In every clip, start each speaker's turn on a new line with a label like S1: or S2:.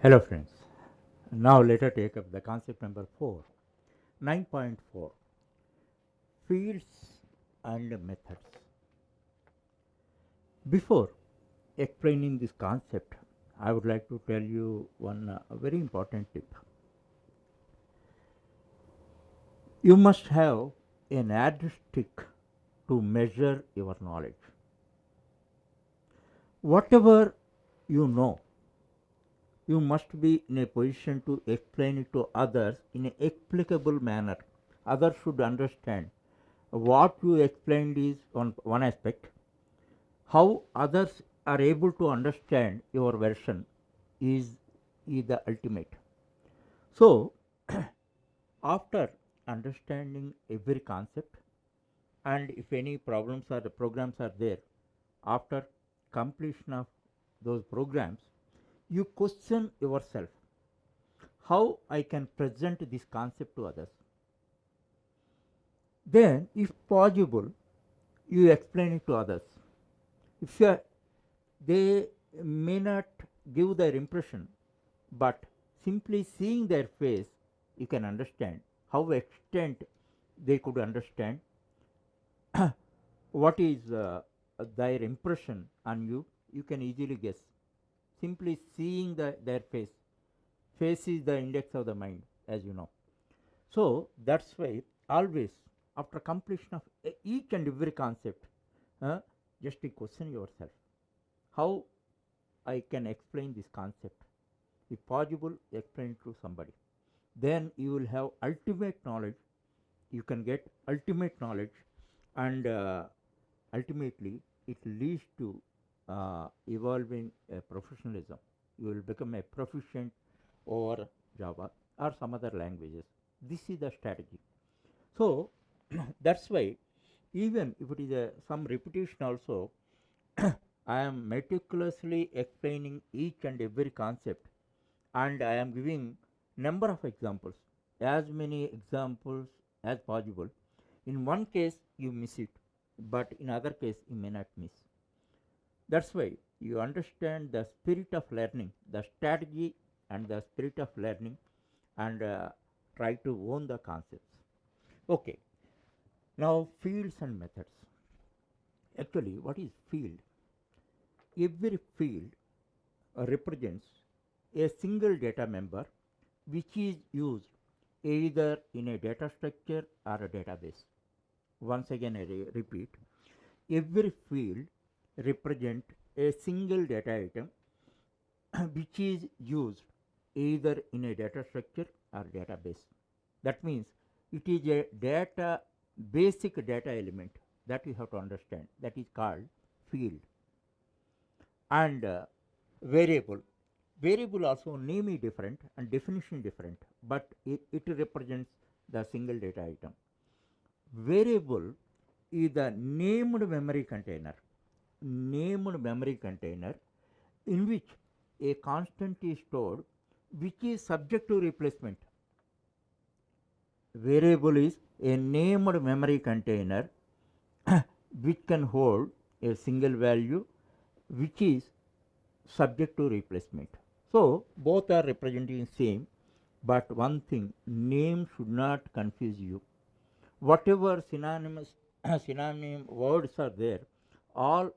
S1: Hello friends. Now let us take up the concept number 4. 9.4 Fields and Methods. Before explaining this concept, I would like to tell you one very important tip. You must have an yardstick to measure your knowledge. Whatever you know, you must be in a position to explain it to others in an explicable manner. Others should understand. What you explained is on one aspect. How others are able to understand your version is, is the ultimate. So, after understanding every concept, and if any problems or the programs are there, after completion of those programs, you question yourself how I can present this concept to others. Then, if possible, you explain it to others. If you are, they may not give their impression, but simply seeing their face, you can understand how extent they could understand what is their impression on you. You can easily guess simply seeing their face. Face is the index of the mind, as you know. So that's why always after completion of each and every concept, uh, just question yourself how I can explain this concept. If possible, explain it to somebody. Then you will have ultimate knowledge. You can get ultimate knowledge, and ultimately it leads to evolving professionalism. You will become a proficient over Java or some other languages. This is the strategy. So that's why even if it is some repetition also, I am meticulously explaining each and every concept, and I am giving number of examples, as many examples as possible. In one case you miss it, but in other case you may not miss. That's why you understand the spirit of learning, the strategy and the spirit of learning, and try to own the concepts. Okay, now fields and methods. Actually, what is field? Every field represents a single data member which is used either in a data structure or a database. Once again, I repeat, every field represents a single data item which is used either in a data structure or database. That means it is a data basic data element that you have to understand, that is called field. And variable, variable also name is different and definition different, but it represents the single data item. Variable is the named memory container, named memory container in which a constant is stored which is subject to replacement. Variable is a named memory container which can hold a single value which is subject to replacement. So both are representing same, but one thing, name should not confuse you. Whatever synonymous synonym words are there, all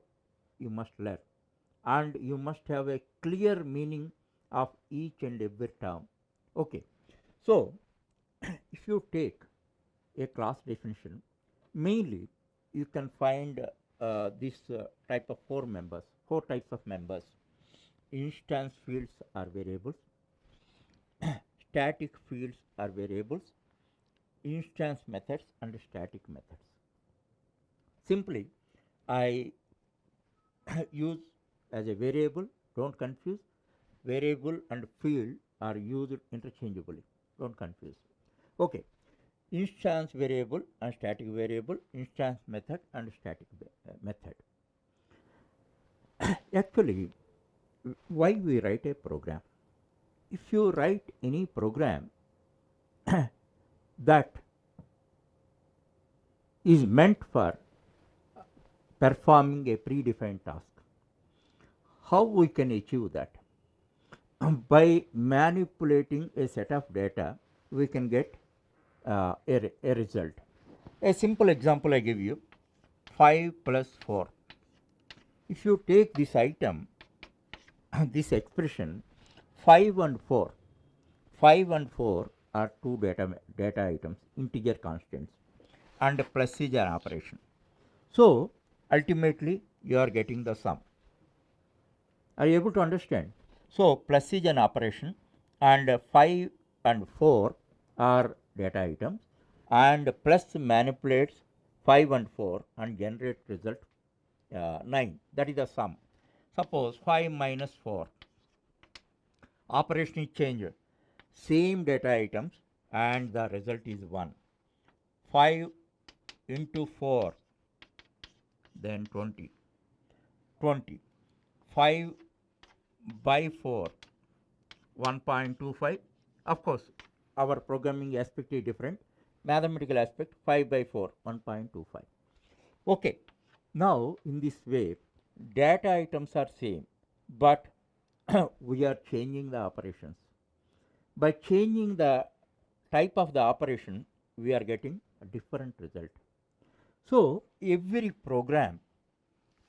S1: you must learn, and you must have a clear meaning of each and every term. Okay, so if you take a class definition, mainly you can find this type of four types of members. Instance fields are variables, static fields are variables, instance methods and static methods. Simply, I use as a variable, don't confuse. Variable and field are used interchangeably, don't confuse. Okay, instance variable and static variable, instance method and static method. Actually, why we write a program? If you write any program that is meant for performing a predefined task, how we can achieve that? by manipulating a set of data, we can get a result. A simple example I give you, 5 plus 4. If you take this item, this expression 5 and 4, 5 and 4 are two data items, integer constants, and plus is an operation. So ultimately you are getting the sum. Are you able to understand? So plus is an operation, and 5 and 4 are data items, and plus manipulates 5 and 4 and generate result 9. That is the sum. Suppose 5 minus 4, operation is changed, same data items, and the result is 1. 5 into 4, then 20. 20. 5 by 4, 1.25. Of course, our programming aspect is different. Mathematical aspect, 5 by 4, 1.25. Okay. Now, in this way, data items are same, but we are changing the operations. By changing the type of the operation, we are getting a different result. So, every program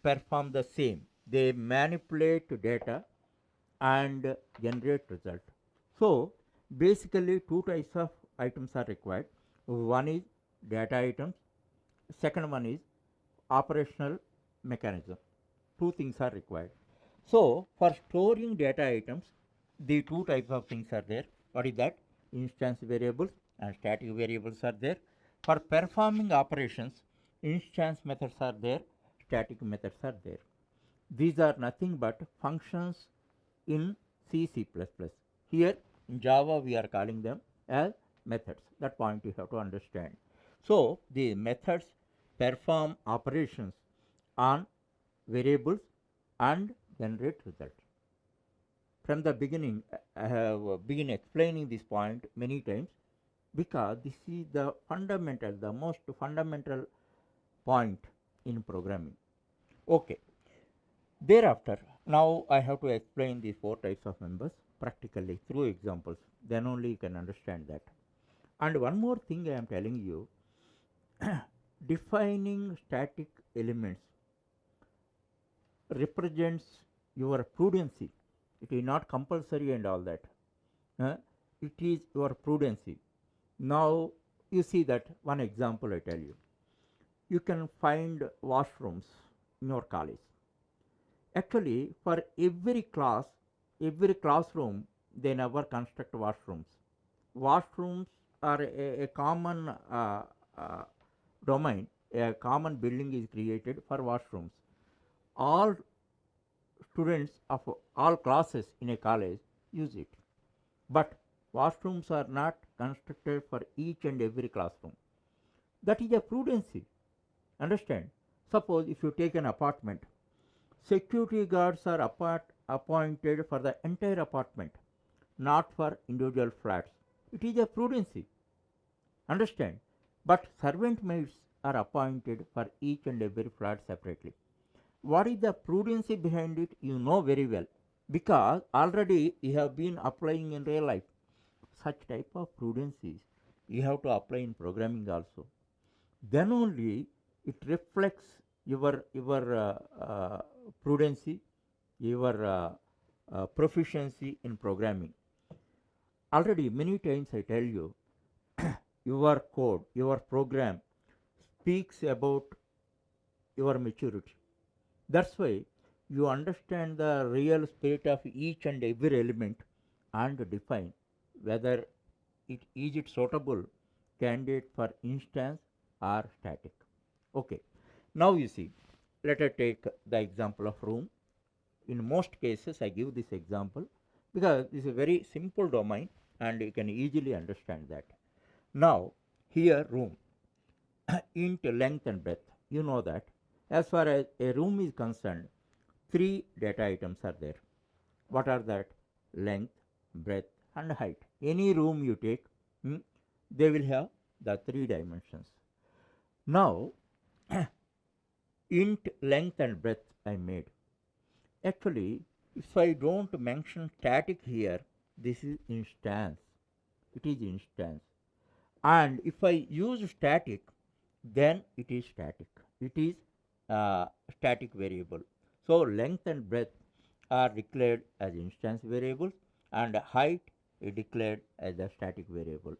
S1: perform the same. They manipulate data and generate result. So, basically two types of items are required. One is data items, second one is operational mechanism. Two things are required. So, for storing data items, the two types of things are there. What is that? Instance variables and static variables are there. For performing operations, instance methods are there, static methods are there. These are nothing but functions in C, C++. Here in Java we are calling them as methods. That point you have to understand. So, the methods perform operations on variables and generate results. From the beginning, I have been explaining this point many times because this is the fundamental, the most fundamental point in programming. Okay. Thereafter, now I have to explain the four types of members practically through examples, then only you can understand that. And one more thing I am telling you, defining static elements represents your prudency. It is not compulsory and all that. It is your prudency. Now you see that one example I tell you. You can find washrooms in your college. Actually, for every class, every classroom, they never construct washrooms. Washrooms are a common domain, a common building is created for washrooms. All students of all classes in a college use it. But washrooms are not constructed for each and every classroom. That is a prudency. Understand? Suppose if you take an apartment, security guards are appointed for the entire apartment, not for individual flats. It is a prudency. Understand? But servant maids are appointed for each and every flat separately. What is the prudency behind it? You know very well, because already you have been applying in real life. Such type of prudencies you have to apply in programming also. Then only it reflects your prudency, your proficiency in programming. Already many times I tell you, your code, your program speaks about your maturity. That's why you understand the real state of each and every element and define whether it suitable candidate for instance or static. Okay. Now you see, let us take the example of room. In most cases I give this example because this is a very simple domain and you can easily understand that. Now here room, int length and breadth, you know that as far as a room is concerned, three data items are there. What are that? Length, breadth and height. Any room you take, they will have the three dimensions. Now int length and breadth I made. Actually if I don't mention static here, this is instance. It is instance. And if I use static, then it is static. It is static variable. So length and breadth are declared as instance variables, and height is declared as a static variable.